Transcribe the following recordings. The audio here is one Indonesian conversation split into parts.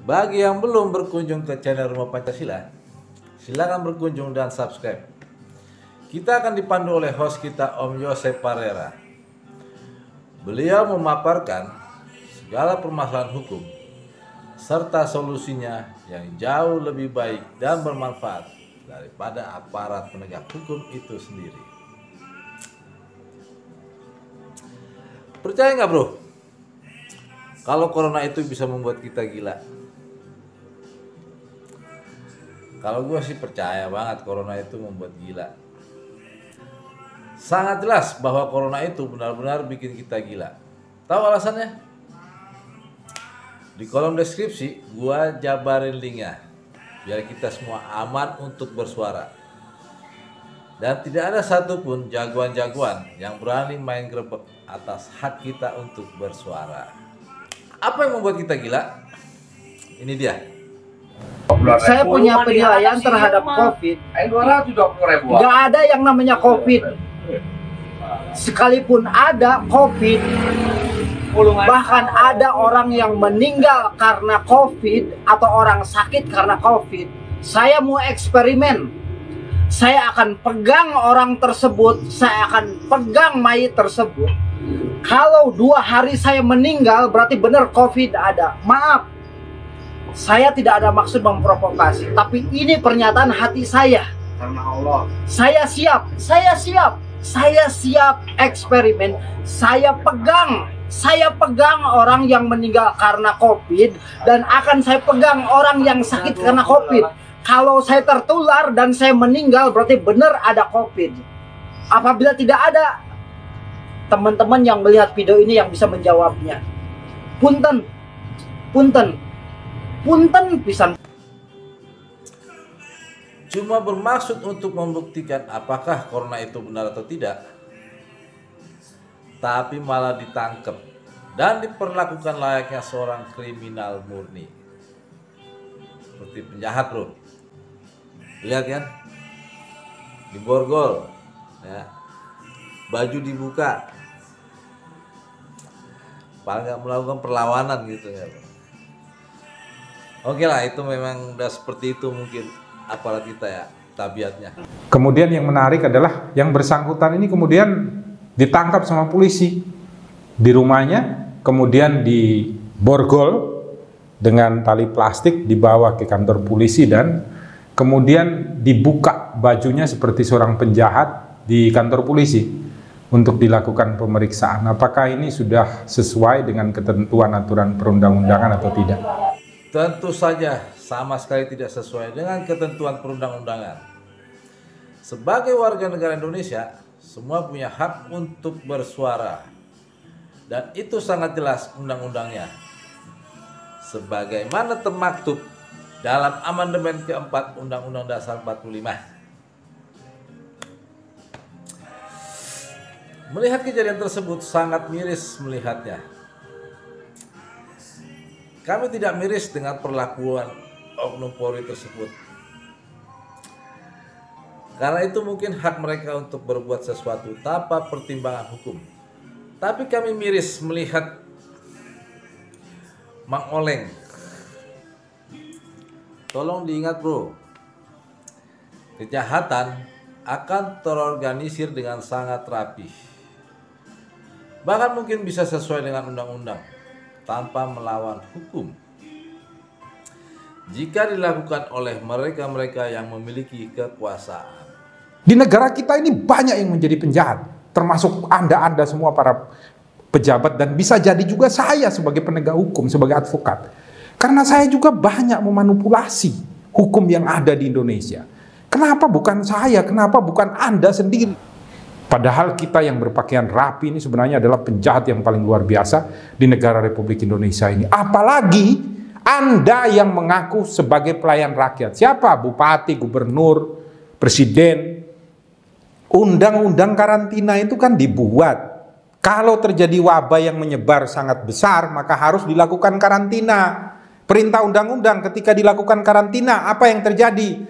Bagi yang belum berkunjung ke channel Rumah Pancasila, silakan berkunjung dan subscribe. Kita akan dipandu oleh host kita, Om Yosef Parera. Beliau memaparkan segala permasalahan hukum serta solusinya yang jauh lebih baik dan bermanfaat daripada aparat penegak hukum itu sendiri. Percaya nggak bro? Kalau corona itu bisa membuat kita gila. Kalau gue sih percaya banget corona itu membuat gila. Sangat jelas bahwa corona itu benar-benar bikin kita gila. Tahu alasannya? Di kolom deskripsi gue jabarin linknya, biar kita semua aman untuk bersuara. Dan tidak ada satupun jagoan-jagoan yang berani main grebek atas hak kita untuk bersuara. Apa yang membuat kita gila? Ini dia. Saya punya penilaian terhadap COVID. Nggak ada yang namanya COVID. Sekalipun ada COVID, bahkan ada orang yang meninggal karena COVID atau orang sakit karena COVID, saya mau eksperimen. Saya akan pegang orang tersebut, saya akan pegang mayat tersebut. Kalau 2 hari saya meninggal, berarti benar COVID ada. Maaf, saya tidak ada maksud memprovokasi, tapi ini pernyataan hati saya. Karena Allah. Saya siap eksperimen. Saya pegang orang yang meninggal karena COVID, dan akan saya pegang orang yang sakit karena COVID. Kalau saya tertular dan saya meninggal, berarti benar ada COVID. Apabila tidak ada, teman-teman yang melihat video ini yang bisa menjawabnya. Punten pisan. Cuma bermaksud untuk membuktikan apakah corona itu benar atau tidak, tapi malah ditangkap dan diperlakukan layaknya seorang kriminal murni, seperti penjahat bro. Lihat kan, diborgol ya, baju dibuka, paling nggak melakukan perlawanan gitu ya bro. Oke lah, itu memang udah seperti itu mungkin aparat kita ya, tabiatnya. Kemudian yang menarik adalah yang bersangkutan ini kemudian ditangkap sama polisi di rumahnya, kemudian diborgol dengan tali plastik, dibawa ke kantor polisi, dan kemudian dibuka bajunya seperti seorang penjahat di kantor polisi untuk dilakukan pemeriksaan. Apakah ini sudah sesuai dengan ketentuan aturan perundang-undangan atau tidak? Tentu saja sama sekali tidak sesuai dengan ketentuan perundang-undangan. Sebagai warga negara Indonesia, semua punya hak untuk bersuara. Dan itu sangat jelas undang-undangnya. Sebagaimana termaktub dalam amandemen keempat Undang-Undang Dasar 45. Melihat kejadian tersebut sangat miris melihatnya. Kami tidak miris dengan perlakuan oknum Polri tersebut, karena itu mungkin hak mereka untuk berbuat sesuatu tanpa pertimbangan hukum. Tapi kami miris melihat Mang Oleng. Tolong diingat bro, kejahatan akan terorganisir dengan sangat rapi, bahkan mungkin bisa sesuai dengan undang-undang tanpa melawan hukum, jika dilakukan oleh mereka-mereka yang memiliki kekuasaan. Di negara kita ini banyak yang menjadi penjahat, termasuk Anda semua para pejabat, dan bisa jadi juga saya sebagai penegak hukum, sebagai advokat. Karena saya juga banyak memanipulasi hukum yang ada di Indonesia. Kenapa bukan saya? Kenapa bukan Anda sendiri? Padahal kita yang berpakaian rapi ini sebenarnya adalah penjahat yang paling luar biasa di negara Republik Indonesia ini. Apalagi Anda yang mengaku sebagai pelayan rakyat. Siapa? Bupati, gubernur, presiden. Undang-undang karantina itu kan dibuat. Kalau terjadi wabah yang menyebar sangat besar, maka harus dilakukan karantina. Perintah undang-undang ketika dilakukan karantina, apa yang terjadi?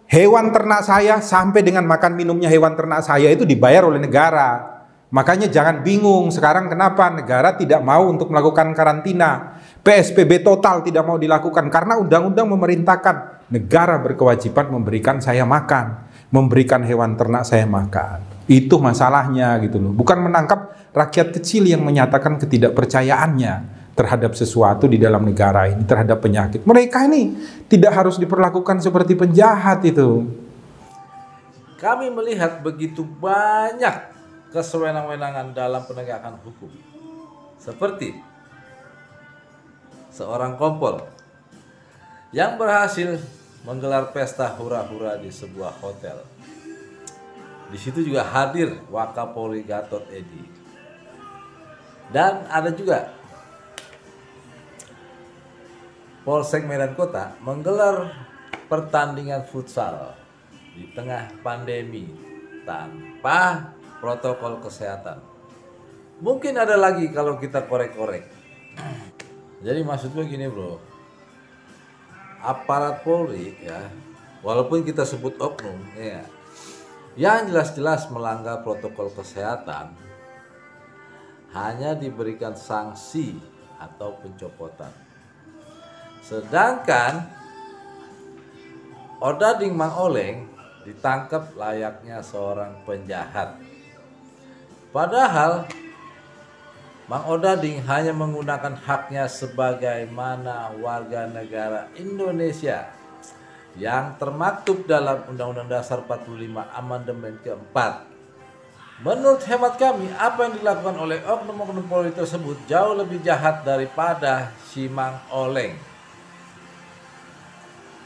Hewan ternak saya, sampai dengan makan minumnya hewan ternak saya itu dibayar oleh negara. Makanya jangan bingung sekarang kenapa negara tidak mau untuk melakukan karantina. PSBB total tidak mau dilakukan karena undang-undang memerintahkan negara berkewajiban memberikan saya makan, memberikan hewan ternak saya makan. Itu masalahnya gitu loh. Bukan menangkap rakyat kecil yang menyatakan ketidakpercayaannya terhadap sesuatu di dalam negara ini, terhadap penyakit. Mereka ini tidak harus diperlakukan seperti penjahat itu. Kami melihat begitu banyak kesewenang-wenangan dalam penegakan hukum. Seperti seorang kompol yang berhasil menggelar pesta hura-hura di sebuah hotel. Di situ juga hadir Wakapolri Gatot Edi. Dan ada juga Polsek Medan Kota menggelar pertandingan futsal di tengah pandemi tanpa protokol kesehatan. Mungkin ada lagi kalau kita korek-korek. Jadi maksud gue gini bro, aparat Polri ya, walaupun kita sebut oknum ya, yang jelas-jelas melanggar protokol kesehatan hanya diberikan sanksi atau pencopotan. Sedangkan Odading Mang Oleng ditangkap layaknya seorang penjahat. Padahal Mang Odading hanya menggunakan haknya sebagaimana warga negara Indonesia yang termaktub dalam Undang-Undang Dasar 45 Amandemen keempat. Menurut hemat kami, apa yang dilakukan oleh oknum-oknum Polri tersebut jauh lebih jahat daripada si Mang Oleng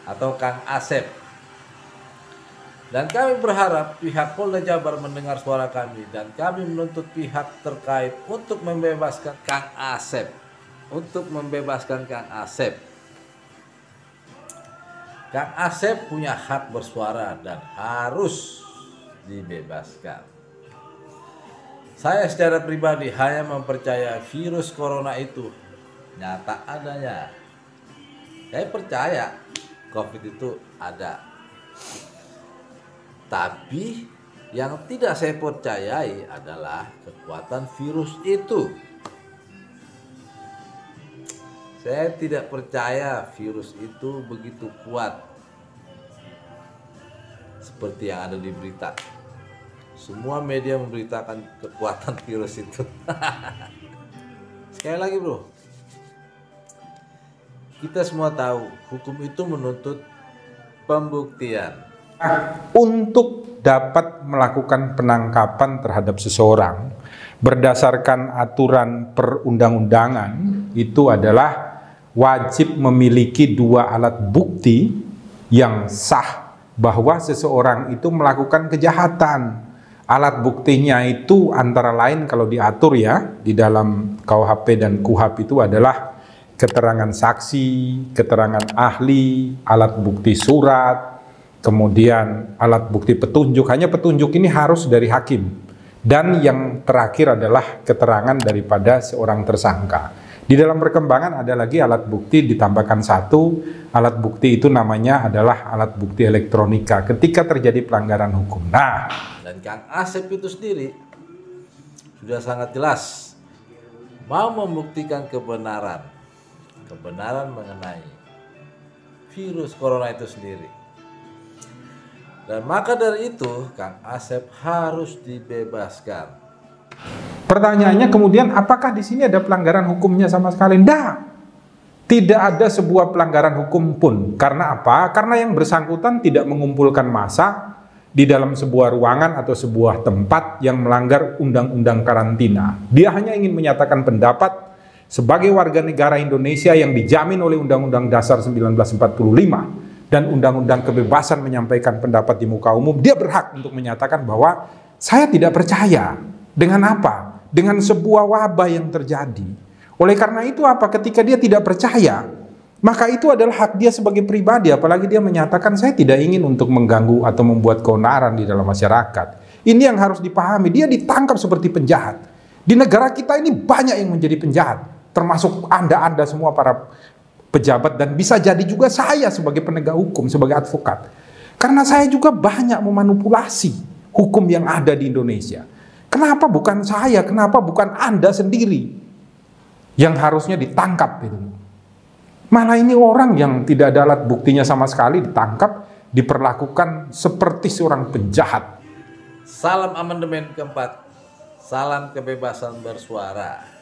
atau Kang Asep. Dan kami berharap pihak Polda Jabar mendengar suara kami dan kami menuntut pihak terkait untuk membebaskan Kang Asep. Kang Asep punya hak bersuara dan harus dibebaskan. Saya secara pribadi hanya mempercayai virus corona itu nyata adanya. Saya percaya COVID itu ada. Tapi yang tidak saya percayai adalah kekuatan virus itu. Saya tidak percaya virus itu begitu kuat seperti yang ada di berita. Semua media memberitakan kekuatan virus itu. Sekali lagi bro, kita semua tahu hukum itu menuntut pembuktian. Untuk dapat melakukan penangkapan terhadap seseorang berdasarkan aturan perundang-undangan itu adalah wajib memiliki dua alat bukti yang sah bahwa seseorang itu melakukan kejahatan. Alat buktinya itu antara lain kalau diatur ya di dalam KUHP dan KUHAP itu adalah keterangan saksi, keterangan ahli, alat bukti surat, kemudian alat bukti petunjuk. Hanya petunjuk ini harus dari hakim. Dan yang terakhir adalah keterangan daripada seorang tersangka. Di dalam perkembangan ada lagi alat bukti ditambahkan satu. Alat bukti itu namanya adalah alat bukti elektronika ketika terjadi pelanggaran hukum. Nah, dan Kang Asep itu sendiri sudah sangat jelas mau membuktikan kebenaran mengenai virus corona itu sendiri. Dan maka dari itu Kang Asep harus dibebaskan. Pertanyaannya kemudian apakah di sini ada pelanggaran hukumnya sama sekali? Tidak ada sebuah pelanggaran hukum pun. Karena apa? Karena yang bersangkutan tidak mengumpulkan massa di dalam sebuah ruangan atau sebuah tempat yang melanggar undang-undang karantina. Dia hanya ingin menyatakan pendapat sebagai warga negara Indonesia yang dijamin oleh Undang-Undang Dasar 1945 dan Undang-Undang Kebebasan menyampaikan pendapat di muka umum. Dia berhak untuk menyatakan bahwa saya tidak percaya. Dengan apa? Dengan sebuah wabah yang terjadi. Oleh karena itu apa? Ketika dia tidak percaya, maka itu adalah hak dia sebagai pribadi. Apalagi dia menyatakan saya tidak ingin untuk mengganggu atau membuat keonaran di dalam masyarakat. Ini yang harus dipahami. Dia ditangkap seperti penjahat. Di negara kita ini banyak yang menjadi penjahat. Termasuk Anda semua para pejabat dan bisa jadi juga saya sebagai penegak hukum, sebagai advokat. Karena saya juga banyak memanipulasi hukum yang ada di Indonesia. Kenapa bukan saya? Kenapa bukan Anda sendiri yang harusnya ditangkap gitu? Malah ini orang yang tidak ada alat buktinya sama sekali ditangkap, diperlakukan seperti seorang penjahat. Salam amandemen keempat, salam kebebasan bersuara.